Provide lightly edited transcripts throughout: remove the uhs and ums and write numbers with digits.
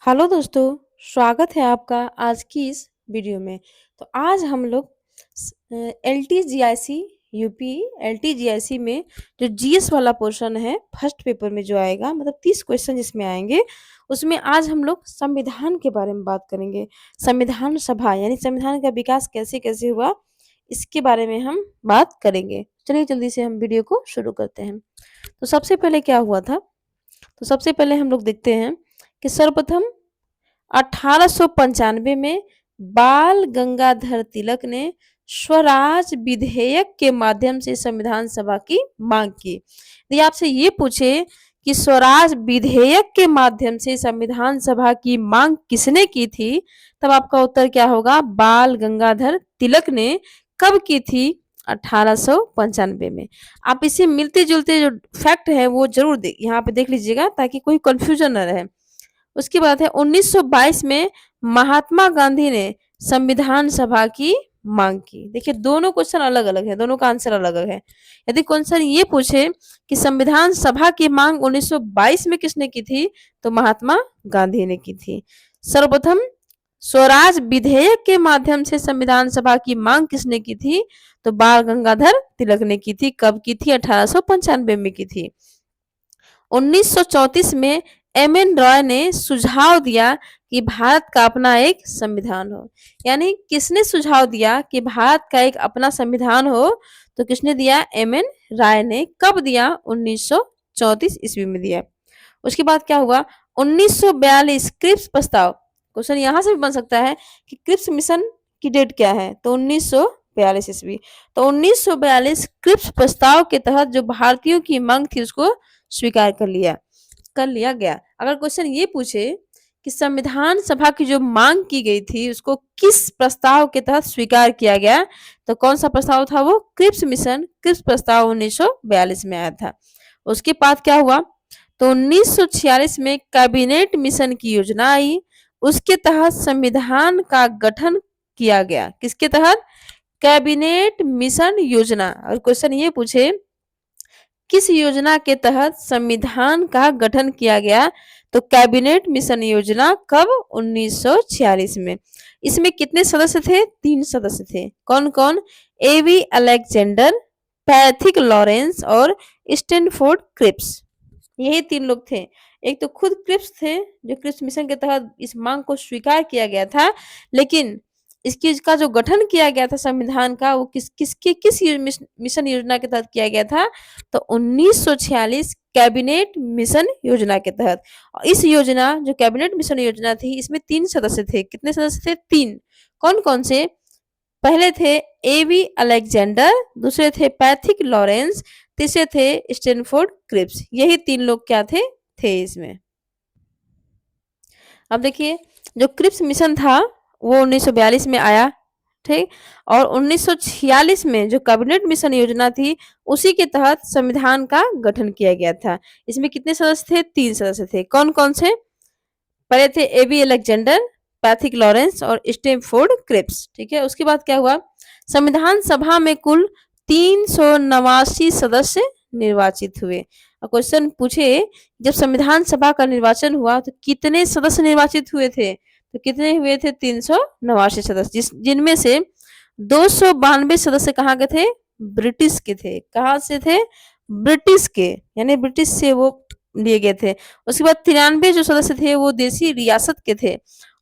Hello दोस्तों, स्वागत है आपका आज की इस वीडियो में। तो आज हम लोग एल टी जी आई सी यूपी एल टी जी आई सी में जो जीएस वाला पोर्शन है फर्स्ट पेपर में जो आएगा, मतलब 30 क्वेश्चन जिसमें आएंगे, उसमें आज हम लोग संविधान के बारे में बात करेंगे। संविधान सभा यानी संविधान का विकास कैसे कैसे हुआ, इसके बारे में हम बात करेंगे। चलिए जल्दी से हम वीडियो को शुरू करते हैं। तो सबसे पहले क्या हुआ था, तो सबसे पहले हम लोग देखते हैं कि सर्वप्रथम 1895 में बाल गंगाधर तिलक ने स्वराज विधेयक के माध्यम से संविधान सभा की मांग की। यदि आपसे ये पूछे कि स्वराज विधेयक के माध्यम से संविधान सभा की मांग किसने की थी, तब आपका उत्तर क्या होगा? बाल गंगाधर तिलक ने। कब की थी? 1895 में। आप इसे मिलते जुलते जो फैक्ट है वो जरूर यहाँ पे देख लीजिएगा ताकि कोई कंफ्यूजन न रहे। उसके बाद है 1922 में महात्मा गांधी ने संविधान सभा की मांग की। देखिए दोनों क्वेश्चन अलग अलग है, दोनों का आंसर अलग अलग है। यदि क्वेश्चन ये पूछे कि संविधान सभा की मांग 1922 में किसने की थी, तो महात्मा गांधी ने की थी। सर्वप्रथम स्वराज विधेयक के माध्यम से संविधान सभा की मांग किसने की थी, तो बाल गंगाधर तिलक ने की थी। कब की थी? 1895 में की थी। 1934 में एम.एन. रॉय ने सुझाव दिया कि भारत का अपना एक संविधान हो। यानी किसने सुझाव दिया कि भारत का एक अपना संविधान हो, तो किसने दिया? एम.एन. राय ने। कब दिया? 1934 ईस्वी में दिया। उसके बाद क्या हुआ? 1942 क्रिप्स प्रस्ताव। क्वेश्चन यहां से भी बन सकता है कि क्रिप्स मिशन की डेट क्या है, तो 1942 ईस्वी। तो 1942 क्रिप्स प्रस्ताव के तहत जो भारतीयों की मांग थी उसको स्वीकार कर लिया गया। अगर क्वेश्चन ये पूछे कि संविधान सभा की जो मांग की गई थी उसको किस प्रस्ताव के तहत स्वीकार किया गया, तो कौन सा प्रस्ताव था वो? क्रिप्स मिशन, क्रिप्स प्रस्ताव 1942 में आया था। उसके बाद क्या हुआ? तो 1946 में कैबिनेट मिशन की योजना आई। उसके तहत संविधान का गठन किया गया। किसके तहत? कैबिनेट मिशन योजना। और क्वेश्चन ये पूछे किस योजना के तहत संविधान का गठन किया गया, तो कैबिनेट मिशन योजना। कब? 1946 में। इसमें कितने सदस्य थे? 3 सदस्य थे। कौन कौन? एवी अलेक्जेंडर, पैथिक लॉरेंस और स्टैनफोर्ड क्रिप्स। यही 3 लोग थे। एक तो खुद क्रिप्स थे जो क्रिप्स मिशन के तहत इस मांग को स्वीकार किया गया था, लेकिन इसका जो गठन किया गया था संविधान का वो किस मिशन योजना के तहत किया गया था, तो 1946 कैबिनेट मिशन योजना के तहत। और इस योजना जो कैबिनेट मिशन योजना थी इसमें 3 सदस्य थे। कितने सदस्य थे? 3। कौन कौन से? पहले थे एवी अलेक्जेंडर, दूसरे थे पैथिक लॉरेंस, तीसरे थे स्टैनफोर्ड क्रिप्स। यही 3 लोग क्या थे इसमें। अब देखिए जो क्रिप्स मिशन था वो 1942 में आया, ठीक। और 1946 में जो कैबिनेट मिशन योजना थी उसी के तहत संविधान का गठन किया गया था। इसमें कितने सदस्य थे? 3 सदस्य थे। कौन कौन से? पहले थे एबी अलेक्जेंडर, पैथिक लॉरेंस और स्टैनफोर्ड क्रिप्स, ठीक है। उसके बाद क्या हुआ? संविधान सभा में कुल 389 सदस्य निर्वाचित हुए। क्वेश्चन पूछे जब संविधान सभा का निर्वाचन हुआ तो कितने सदस्य निर्वाचित हुए थे, तो कितने हुए थे? 389 सदस्य, जिनमें से 292 सदस्य कहाँ के थे? ब्रिटिश के थे। कहाँ से थे? ब्रिटिश के, यानी ब्रिटिश से वो लिए गए थे। उसके बाद 93 जो सदस्य थे वो देसी रियासत के थे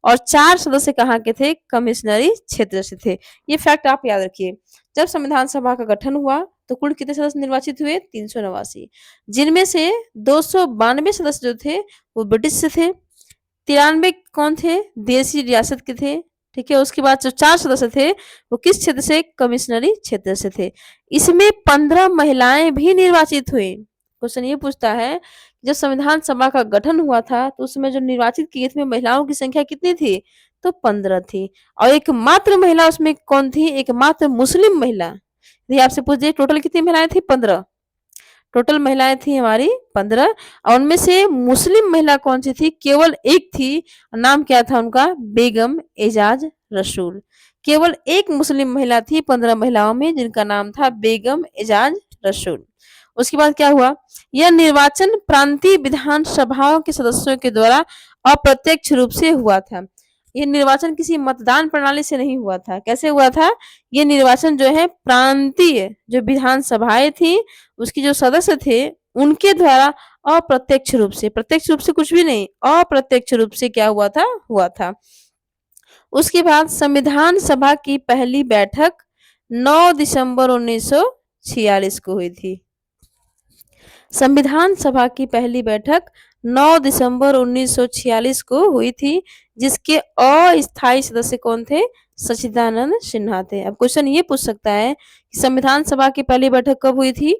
और 4 सदस्य कहाँ के थे? कमिश्नरी क्षेत्र से थे। ये फैक्ट आप याद रखिए। जब संविधान सभा का गठन हुआ तो कुल कितने सदस्य निर्वाचित हुए? 389, जिनमें से 292 सदस्य जो थे वो ब्रिटिश से थे, 93 कौन थे? देसी रियासत के थे, ठीक है। उसके बाद जो 4 सदस्य थे वो किस क्षेत्र से? कमिश्नरी क्षेत्र से थे। इसमें 15 महिलाएं भी निर्वाचित हुई। क्वेश्चन ये पूछता है जब संविधान सभा का गठन हुआ था तो उसमें जो निर्वाचित की गई थी महिलाओं की संख्या कितनी थी? तो 15 थी। और एकमात्र महिला उसमें कौन थी? एकमात्र मुस्लिम महिला। यदि आपसे पूछ दिए टोटल कितनी महिलाएं थी? 15। टोटल महिलाएं थी हमारी 15, और उनमें से मुस्लिम महिला कौन सी थी? केवल एक थी। नाम क्या था उनका? बेगम एजाज रसूल। केवल एक मुस्लिम महिला थी 15 महिलाओं में, जिनका नाम था बेगम एजाज रसूल। उसके बाद क्या हुआ? यह निर्वाचन प्रांतीय विधान सभाओं के सदस्यों के द्वारा अप्रत्यक्ष रूप से हुआ था। ये निर्वाचन किसी मतदान प्रणाली से नहीं हुआ था। कैसे हुआ था? ये निर्वाचन जो है प्रांतीय जो विधानसभाएं थी, उसकी जो सदस्य थे, उनके द्वारा अप्रत्यक्ष रूप से, प्रत्यक्ष रूप से कुछ भी नहीं, अप्रत्यक्ष रूप से क्या हुआ था। उसके बाद संविधान सभा की पहली बैठक 9 दिसंबर 1946 को हुई थी। संविधान सभा की पहली बैठक 9 दिसंबर 1946 को हुई थी, जिसके अस्थायी सदस्य कौन थे? सच्चिदानंद सिन्हा थे। अब क्वेश्चन ये पूछ सकता है कि संविधान सभा की पहली बैठक कब हुई थी?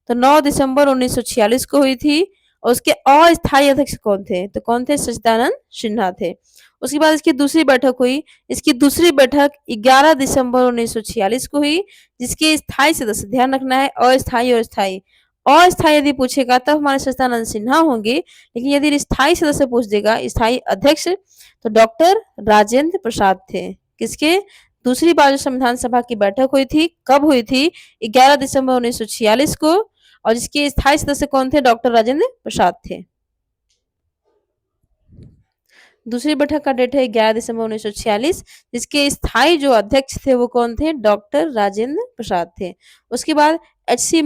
तो 9 दिसंबर 1946 को हुई थी। और उसके अस्थायी अध्यक्ष कौन थे? तो कौन थे? सच्चिदानंद सिन्हा थे। उसके बाद इसकी दूसरी बैठक हुई। इसकी दूसरी बैठक 11 दिसंबर 1946 को हुई, जिसके स्थायी सदस्य, ध्यान रखना है अस्थायी और स्थायी, अस्थायी यदि पूछेगा तब हमारे सच्चिदानंद सिन्हा होंगे, लेकिन यदि स्थायी सदस्य पूछ देगा, स्थायी अध्यक्ष, तो डॉक्टर राजेंद्र प्रसाद थे। किसके? दूसरी बार जो संविधान सभा की बैठक हुई थी, कब हुई थी? 11 दिसंबर 1946 को, और जिसके स्थायी सदस्य कौन थे? डॉक्टर राजेंद्र प्रसाद थे। दूसरी बैठक का डेट है 11 दिसंबर 1946, जिसके स्थायी जो अध्यक्ष थे वो कौन थे? डॉक्टर राजेंद्र प्रसाद थे। उसके बाद एच.सी.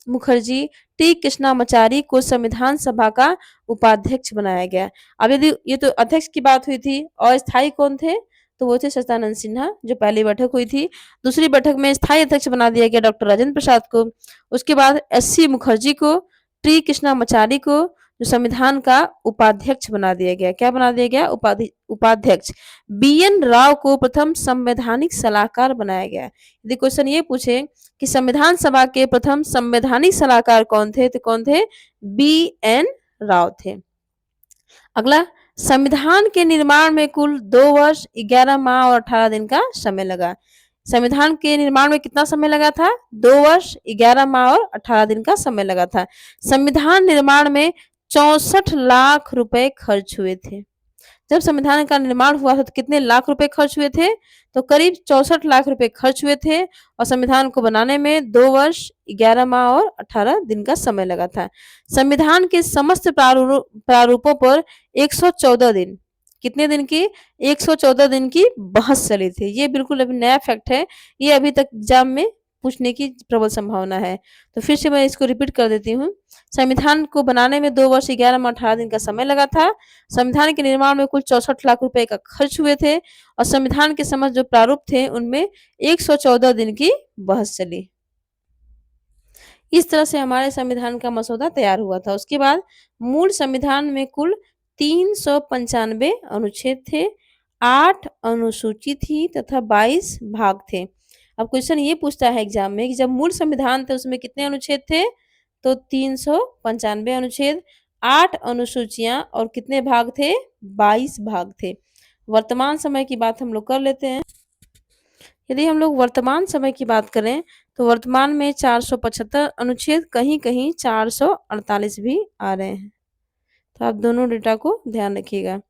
मुखर्जी टी कृष्णामाचारी को संविधान सभा का उपाध्यक्ष बनाया गया। अब यदि ये तो अध्यक्ष की बात हुई थी, अस्थायी कौन थे? तो वो थे सच्चिदानंद सिन्हा, जो पहली बैठक हुई थी। दूसरी बैठक में स्थायी अध्यक्ष बना दिया गया डॉक्टर राजेंद्र प्रसाद को। उसके बाद एस.सी. मुखर्जी को, टी कृष्णामाचारी को जो संविधान का उपाध्यक्ष बना दिया गया। क्या बना दिया गया? उपाध्यक्ष। बी.एन. राव को प्रथम संवैधानिक सलाहकार बनाया गया। यदि क्वेश्चन ये पूछे कि संविधान सभा के प्रथम संवैधानिक सलाहकार कौन थे, तो कौन थे? बी.एन. राव थे। अगला, संविधान के निर्माण में कुल 2 वर्ष 11 माह और 18 दिन का समय लगा। संविधान के निर्माण में कितना समय लगा था? 2 वर्ष 11 माह और 18 दिन का समय लगा था। संविधान निर्माण में 64 लाख रुपए खर्च हुए थे। जब संविधान का निर्माण हुआ था तो कितने लाख रुपए खर्च हुए थे? तो करीब 64 लाख रुपए खर्च हुए थे, और संविधान को बनाने में 2 वर्ष 11 माह और 18 दिन का समय लगा था। संविधान के समस्त प्रारूपों पर 114 दिन, कितने दिन की? 114 दिन की बहस चली थी। ये बिल्कुल अभी नया फैक्ट है, ये अभी तक एग्जाम में पूछने की प्रबल संभावना है। तो फिर से मैं इसको रिपीट कर देती हूँ। संविधान को बनाने में 2 वर्ष 11 माह 18 दिन का समय लगा था। संविधान के निर्माण में कुल 64 लाख रुपए का खर्च हुए थे, और संविधान के समस्त जो प्रारूप थे उनमें 114 दिन की बहस चली। इस तरह से हमारे संविधान का मसौदा तैयार हुआ था। उसके बाद मूल संविधान में कुल 395 अनुच्छेद थे, 8 अनुसूची थी तथा 22 भाग थे। अब क्वेश्चन ये पूछता है एग्जाम में कि जब मूल संविधान थे उसमें कितने अनुच्छेद थे? तो 395 अनुच्छेद, 8 अनुसूचियां और कितने भाग थे? 22 भाग थे। वर्तमान समय की बात हम लोग कर लेते हैं। यदि हम लोग वर्तमान समय की बात करें तो वर्तमान में 475 अनुच्छेद, कहीं कहीं 448 भी आ रहे हैं। तो आप दोनों डेटा को ध्यान रखिएगा,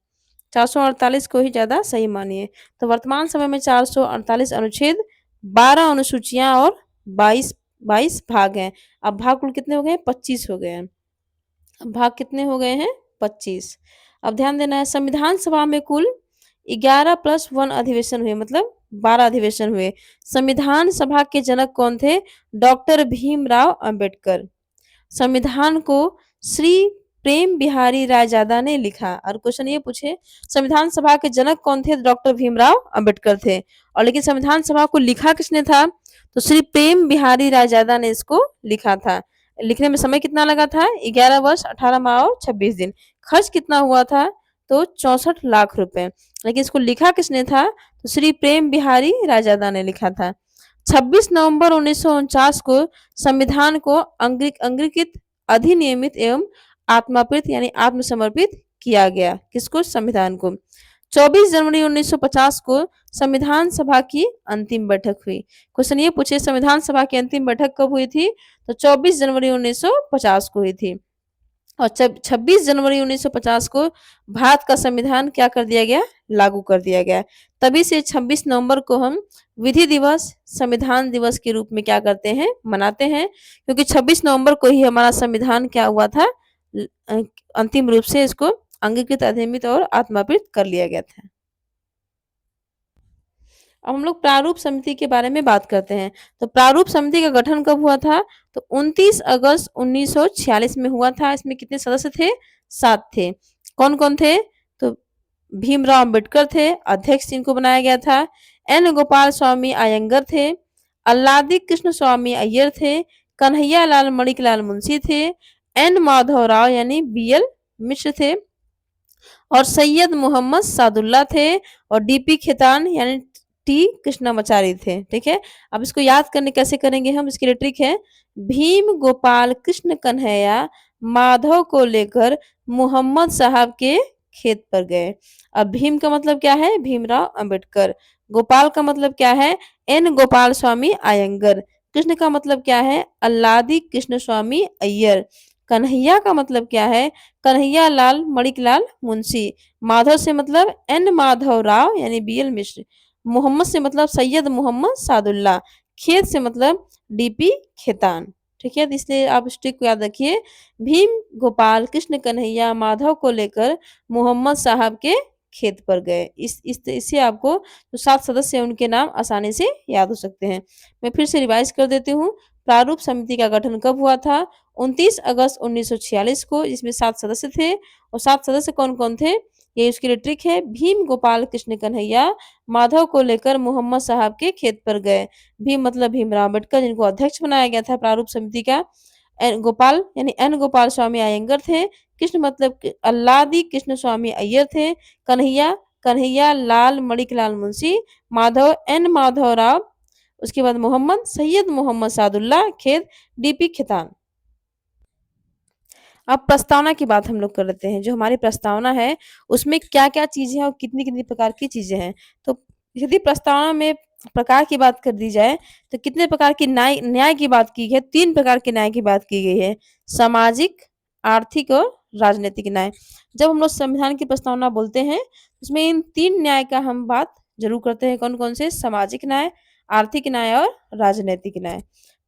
448 को ही ज्यादा सही मानिए। तो वर्तमान समय में 448 अनुच्छेद, 12 अनुसूचियां और 22 भाग हैं। अब भाग कुल कितने हो गए? 25 हो गए हैं। अब भाग कितने हो गए हैं? 25। अब ध्यान देना है, संविधान सभा में कुल 11 + 1 अधिवेशन हुए, मतलब 12 अधिवेशन हुए। संविधान सभा के जनक कौन थे? डॉक्टर भीमराव अंबेडकर। संविधान को श्री प्रेम बिहारी रायजादा ने लिखा। और क्वेश्चन ये पूछे संविधान सभा के जनक कौन थे? डॉक्टर भीमराव अंबेडकर थे। और लेकिन संविधान सभा को लिखा किसने था? तो श्री प्रेम बिहारी रायजादा ने इसको लिखा था। लिखने में समय कितना लगा था? 11 वर्ष 18 माह और 26 दिन। खर्च कितना हुआ था? तो 64 लाख रुपए। लेकिन इसको लिखा किसने था? तो श्री प्रेम बिहारी रायजादा ने लिखा था। 26 नवंबर 1949 को संविधान को अंगीकृत, अधिनियमित एवं आत्मापित यानी आत्मसमर्पित किया गया। किसको? संविधान को। 24 जनवरी 1950 को संविधान सभा की अंतिम बैठक हुई। क्वेश्चन ये पूछे संविधान सभा की अंतिम बैठक कब हुई थी? तो 24 जनवरी 1950 को हुई थी। और 26 जनवरी 1950 को भारत का संविधान क्या कर दिया गया? लागू कर दिया गया। तभी से 26 नवंबर को हम विधि दिवस, संविधान दिवस के रूप में क्या करते हैं? मनाते हैं, क्योंकि 26 नवंबर को ही हमारा संविधान क्या हुआ था? अंतिम रूप से इसको अंगीकृत, अधिनियमित और आत्मापित कर लिया गया था। अब हम लोग प्रारूप समिति के बारे में बात करते हैं। तो प्रारूप समिति का गठन कब हुआ था? तो 29 अगस्त 1946 में हुआ था। इसमें कितने सदस्य थे? 7 थे। कौन-कौन थे? तो भीमराव अंबेडकर थे, अध्यक्ष जिनको बनाया गया था। एन गोपाल स्वामी अयंगर थे, अल्लादी कृष्ण स्वामी अय्यर थे, कन्हैया लाल मणिकलाल मुंशी थे, एन माधवराव यानी बीएल मिश्र थे और सैयद मोहम्मद सादुल्ला थे और डीपी खेतान यानी टी कृष्णामाचारी थे। ठीक है, अब इसको याद करने कैसे करेंगे हम, इसके लिए ट्रिक है। भीम गोपाल कृष्ण कन्हैया माधव को लेकर मोहम्मद साहब के खेत पर गए। अब भीम का मतलब क्या है? भीमराव अंबेडकर। गोपाल का मतलब क्या है? एन गोपाल स्वामी अयंगर। कृष्ण का मतलब क्या है? अल्लादी कृष्ण स्वामी अय्यर। कन्हैया का मतलब क्या है? कन्हैया लाल मणिकलाल मुंशी। माधव से मतलब एन माधव राव यानी बीएल मिश्र। मोहम्मद से मतलब सैयद मोहम्मद सादुल्ला। खेत से मतलब डीपी खेतान। ठीक है, तो इसलिए आप इस ट्रिक को याद रखिए। भीम गोपाल कृष्ण कन्हैया माधव को लेकर मोहम्मद साहब के खेत पर गए। इससे आपको जो 7 सदस्य हैं उनके नाम आसानी से याद हो सकते हैं। मैं फिर से रिवाइज कर देती हूँ। प्रारूप समिति का गठन कब हुआ था? 29 अगस्त 1946 को, जिसमें 7 सदस्य थे। और 7 सदस्य कौन-कौन थे? ये उसके लिए ट्रिक है। भीम गोपाल कृष्ण कन्हैया माधव को लेकर मोहम्मद साहब के खेत पर गए। भीम मतलब भीमराव अम्बेडकर जिनको अध्यक्ष बनाया गया था प्रारूप समिति का। एन गोपाल यानी एन गोपाल स्वामी अयंगर थे। कृष्ण मतलब अल्लादी कृष्ण स्वामी अय्यर थे। कन्हैया कन्हैया लाल मणिकलाल मुंशी। माधव एन माधव राव। उसके बाद मोहम्मद सैयद मोहम्मद सादुल्ला। खेत डीपी खेतान। अब प्रस्तावना की बात हम लोग कर लेते हैं। जो हमारी प्रस्तावना है उसमें क्या-क्या चीज़ें हैं और कितनी-कितनी प्रकार की चीज़ें हैं। तो यदि प्रस्तावना में प्रकार की बात कर दी जाए तो कितने प्रकार की न्याय न्याय की बात की है? 3 प्रकार के न्याय की बात की गई है। सामाजिक, आर्थिक और राजनीतिक न्याय। जब हम लोग संविधान की प्रस्तावना बोलते हैं उसमें इन 3 न्याय का हम बात ज़रूर करते हैं। कौन-कौन से? सामाजिक न्याय, आर्थिक न्याय और राजनैतिक न्याय।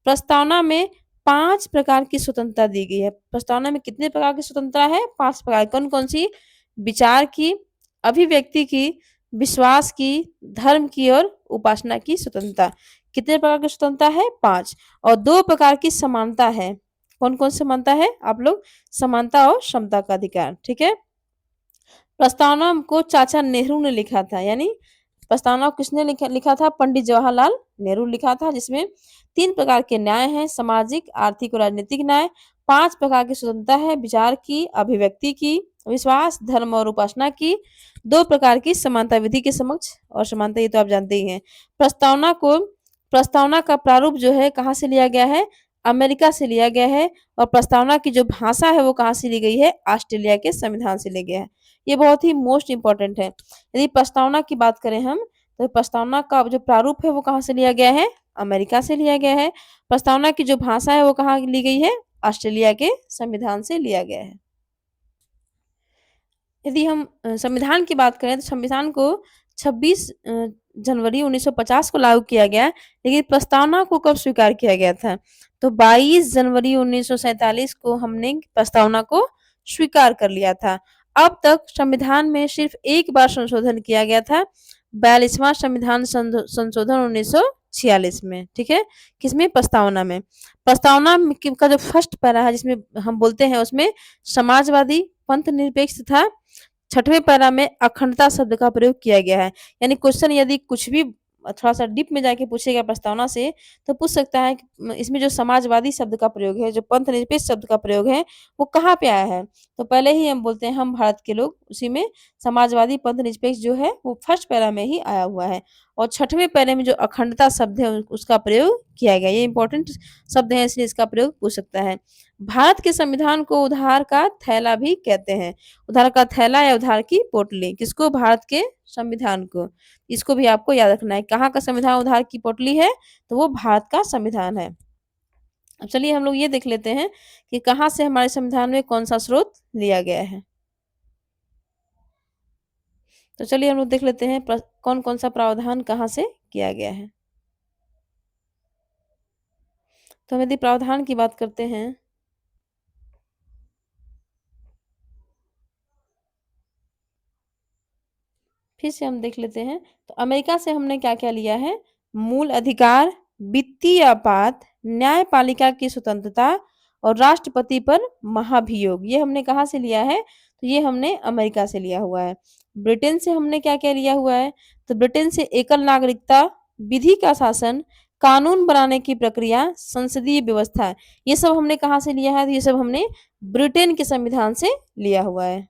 प्रस्तावना में 5 प्रकार की स्वतंत्रता दी गई है। प्रस्तावना में कितने प्रकार की स्वतंत्रता है? 5 प्रकार। कौन-कौन सी? विचार की, अभिव्यक्ति की, विश्वास की, धर्म की और उपासना की स्वतंत्रता। कितने प्रकार की स्वतंत्रता है? 5। और 2 प्रकार की समानता है। कौन-कौन समानता है? आप लोग समानता और समता का अधिकार। ठीक है? प्रस्तावना को चाचा नेहरू ने लिखा था, यानी प्रस्तावना को किसने लिखा लिखा था? पंडित जवाहरलाल नेहरू लिखा था, जिसमें 3 प्रकार के न्याय हैं, सामाजिक, आर्थिक और राजनीतिक न्याय। 5 प्रकार की स्वतंत्रता है, विचार की, अभिव्यक्ति की, विश्वास, धर्म और उपासना की। 2 प्रकार की समानता, विधि के समक्ष और समानता, ये तो आप जानते ही हैं। प्रस्तावना का प्रारूप जो है कहाँ से लिया गया है? अमेरिका से लिया गया है। और प्रस्तावना की जो भाषा है वो कहाँ से ली गई है? ऑस्ट्रेलिया के संविधान से लिया गया है। ये बहुत ही मोस्ट इम्पोर्टेंट है। यदि प्रस्तावना की बात करें हम, तो प्रस्तावना का जो प्रारूप है वो कहाँ से लिया गया है? अमेरिका से लिया गया है। प्रस्तावना की जो भाषा है वो कहाँ ली गई है? ऑस्ट्रेलिया के संविधान से लिया गया है। यदि हम संविधान की बात करें तो संविधान को 26 जनवरी 1950 को लागू किया गया, लेकिन प्रस्तावना को कब स्वीकार किया गया था? तो 22 जनवरी 1947 को हमने प्रस्तावना को स्वीकार कर लिया था। अब तक संविधान में सिर्फ एक बार संशोधन किया गया था, 42वां संविधान संशोधन 1946 में। ठीक है, किसमें? प्रस्तावना में। प्रस्तावना का जो फर्स्ट पैरा है जिसमें हम बोलते हैं उसमें समाजवादी, पंथ निरपेक्ष था। 6वें पैरा में अखंडता शब्द का प्रयोग किया गया है। यानी क्वेश्चन यदि कुछ भी थोड़ा-सा डीप में जाके पूछेगा प्रस्तावना से, तो पूछ सकता है कि इसमें जो समाजवादी शब्द का प्रयोग है, जो पंथ निरपेक्ष शब्द का प्रयोग है, वो कहाँ पे आया है? तो पहले ही हम बोलते हैं हम भारत के लोग, उसी में समाजवादी पंथ निरपेक्ष जो है वो फर्स्ट पैरा में ही आया हुआ है। और 6वें पैरे में जो अखंडता शब्द है उसका प्रयोग किया गया है। ये इम्पोर्टेंट शब्द है, इसलिए इसका प्रयोग पूछ सकता है। भारत के संविधान को उधार का थैला भी कहते हैं। उधार का थैला या उधार की पोटली, किसको? भारत के संविधान को। इसको भी आपको याद रखना है। कहाँ का संविधान उधार की पोटली है? तो वो भारत का संविधान है। अब चलिए हम लोग ये देख लेते हैं कि कहाँ से हमारे संविधान में कौन-सा स्रोत लिया गया है। तो चलिए हम लोग देख लेते हैं कौन-कौन सा प्रावधान कहाँ से किया गया है। तो हम यदि प्रावधान की बात करते हैं फिर से हम देख लेते हैं। तो अमेरिका से हमने क्या-क्या लिया है? मूल अधिकार, वित्तीय आपात, न्यायपालिका की स्वतंत्रता और राष्ट्रपति पर महाभियोग। ये हमने कहाँ से लिया है? तो ये हमने अमेरिका से लिया हुआ है। ब्रिटेन से हमने क्या-क्या लिया हुआ है? तो ब्रिटेन से एकल नागरिकता, विधि का शासन, कानून बनाने की प्रक्रिया, संसदीय व्यवस्था, ये सब हमने कहाँ से लिया है? तो ये सब हमने ब्रिटेन के संविधान से लिया हुआ है।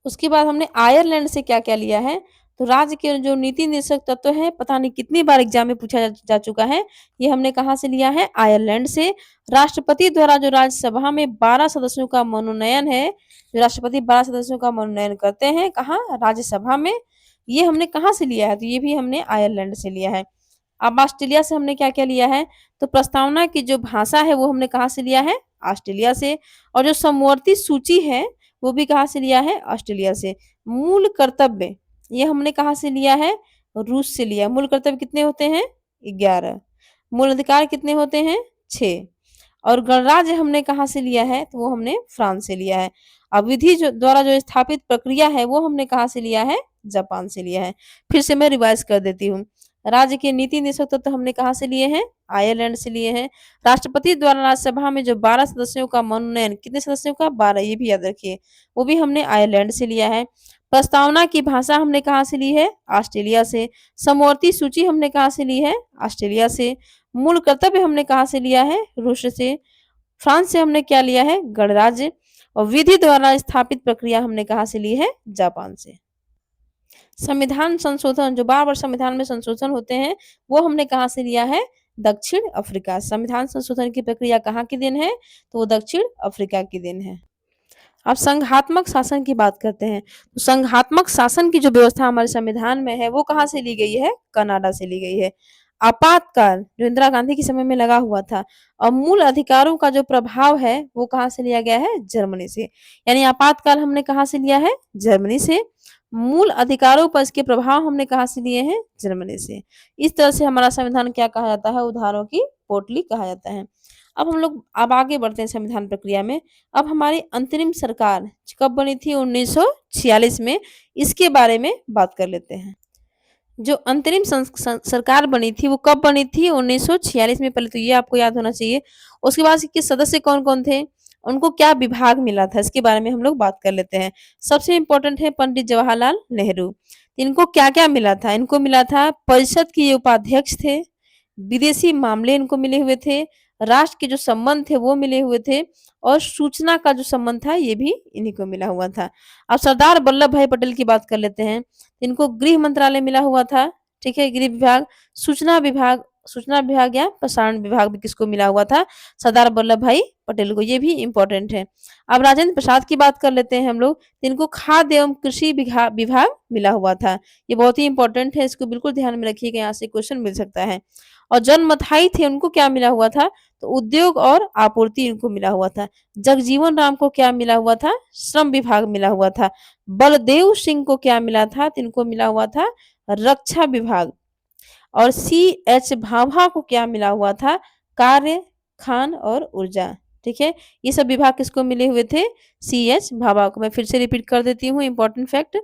उसके बाद हमने आयरलैंड से क्या-क्या लिया है? तो राज्य के जो नीति निर्देशक तत्व हैं, पता नहीं कितनी बार एग्ज़ाम में पूछा जा चुका है। ये हमने कहाँ से लिया है? आयरलैंड से। राष्ट्रपति द्वारा जो राज्यसभा में 12 सदस्यों का मनोनयन है, जो राष्ट्रपति 12 सदस्यों का मनोनयन करते हैं, कहाँ? राज्यसभा में। ये हमने कहाँ से लिया है? तो ये भी हमने आयरलैंड से लिया है। अब ऑस्ट्रेलिया से हमने क्या-क्या लिया है? तो प्रस्तावना की जो भाषा है, वो हमने कहाँ से लिया है? ऑस्ट्रेलिया से। और जो समवर्ती सूची है, वो भी कहाँ से लिया है? ऑस्ट्रेलिया से। मूल कर्तव्य, ये हमने कहाँ से लिया है? रूस से लिया है। मूल कर्तव्य कितने होते हैं? 11। मूल अधिकार कितने होते हैं? 6। और गणराज्य हमने कहाँ से लिया है? तो वो हमने फ्रांस से लिया है। अब विधि जो द्वारा जो स्थापित प्रक्रिया है, वो हमने कहाँ से लिया है? जापान से लिया है। फिर से मैं रिवाइज़ कर देती हूँ। राज्य के नीति निदेशक तत्व हमने कहाँ से लिए हैं? आयरलैंड से लिए हैं। राष्ट्रपति द्वारा राज्यसभा में जो 12 सदस्यों का मनोनयन, कितने सदस्यों का? 12, ये भी याद रखिए। वो भी हमने आयरलैंड से लिया है। प्रस्तावना की भाषा हमने कहाँ से ली है? ऑस्ट्रेलिया से। समवर्ती सूची हमने कहाँ से ली है? ऑस्ट्रेलिया से। मूल कर्तव्य हमने कहाँ से लिया है? रूस से। फ्रांस से हमने क्या लिया है? गणराज्य। और विधि द्वारा स्थापित प्रक्रिया हमने कहाँ से ली है? जापान से। संविधान संशोधन, जो बार-बार संविधान में संशोधन होते हैं, वो हमने कहाँ से लिया है? दक्षिण अफ्रीका। संविधान संशोधन की प्रक्रिया कहाँ की देन है? तो वो दक्षिण अफ्रीका की देन है। अब संघात्मक शासन की बात करते हैं। तो संघात्मक शासन की जो व्यवस्था हमारे संविधान में है, वो कहाँ से ली गई है? कनाडा से ली गई है। आपातकाल, जो इंदिरा गांधी के समय में लगा हुआ था, और मूल अधिकारों का जो प्रभाव है, वो कहाँ से लिया गया है? जर्मनी से। यानी आपातकाल हमने कहाँ से लिया है? जर्मनी से। मूल अधिकारों पर इसके प्रभाव हमने कहाँ से लिए हैं? जर्मनी से। इस तरह से हमारा संविधान क्या कहा जाता है? उधारों की पोटली कहा जाता है। अब आगे बढ़ते हैं संविधान प्रक्रिया में। अब हमारी अंतरिम सरकार कब बनी थी? 1946 में। इसके बारे में बात कर लेते हैं। जो अंतरिम सरकार बनी थी, वो कब बनी थी? 1946 में। पहले तो ये आपको याद होना चाहिए। उसके बाद इसके सदस्य कौन-कौन थे? उनको क्या विभाग मिला था? इसके बारे में हम लोग बात कर लेते हैं। सबसे इम्पोर्टेंट है पंडित जवाहरलाल नेहरू। इनको क्या-क्या मिला था? इनको मिला था, परिषद के ये उपाध्यक्ष थे, विदेशी मामले इनको मिले हुए थे, राष्ट्र के जो संबंध थे वो मिले हुए थे, और सूचना का जो संबंध था, ये भी इन्हीं को मिला हुआ था। अब सरदार वल्लभ भाई पटेल की बात कर लेते हैं। इनको गृह मंत्रालय मिला हुआ था, ठीक है? गृह विभाग, सूचना विभाग या प्रसारण विभाग भी किसको मिला हुआ था? सरदार वल्लभ भाई पटेल को। ये भी इम्पोर्टेंट है। अब राजेंद्र प्रसाद की बात कर लेते हैं हम लोग। इनको खाद्य एवं कृषि विभाग मिला हुआ था। ये बहुत ही इम्पोर्टेंट है, इसको बिल्कुल ध्यान में रखिएगा, यहाँ से क्वेश्चन मिल सकता है। और जन मथाई थे, उनको क्या मिला हुआ था? तो उद्योग और आपूर्ति इनको मिला हुआ था। जगजीवन राम को क्या मिला हुआ था? श्रम विभाग मिला हुआ था। बलदेव सिंह को क्या मिला था? तो इनको मिला हुआ था रक्षा विभाग। और सी.एच. भाभा को क्या मिला हुआ था? कार्य, खान और ऊर्जा। ठीक है? ये सब विभाग किसको मिले हुए थे? सी.एच. भाभा को। मैं फिर से रिपीट कर देती हूँ इम्पोर्टेंट फैक्ट।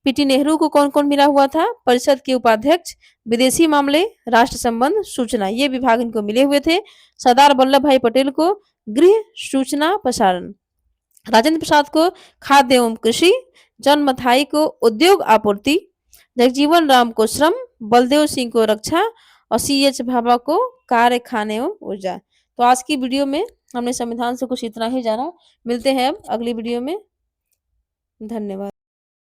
पी.टी. नेहरू को कौन-कौन मिला हुआ था? परिषद के उपाध्यक्ष, विदेशी मामले, राष्ट्र संबंध, सूचना, ये विभाग इनको मिले हुए थे। सरदार वल्लभ भाई पटेल को गृह, सूचना, प्रसारण। राजेंद्र प्रसाद को खाद्य एवं कृषि, जॉन मथाई को उद्योग आपूर्ति, जगजीवन राम को श्रम, बलदेव सिंह को रक्षा, और सी.एच. भाभा को कार्य, खान एवं ऊर्जा। तो आज की वीडियो में हमने संविधान से कुछ इतना ही जाना। मिलते हैं अब अगली वीडियो में। धन्यवाद।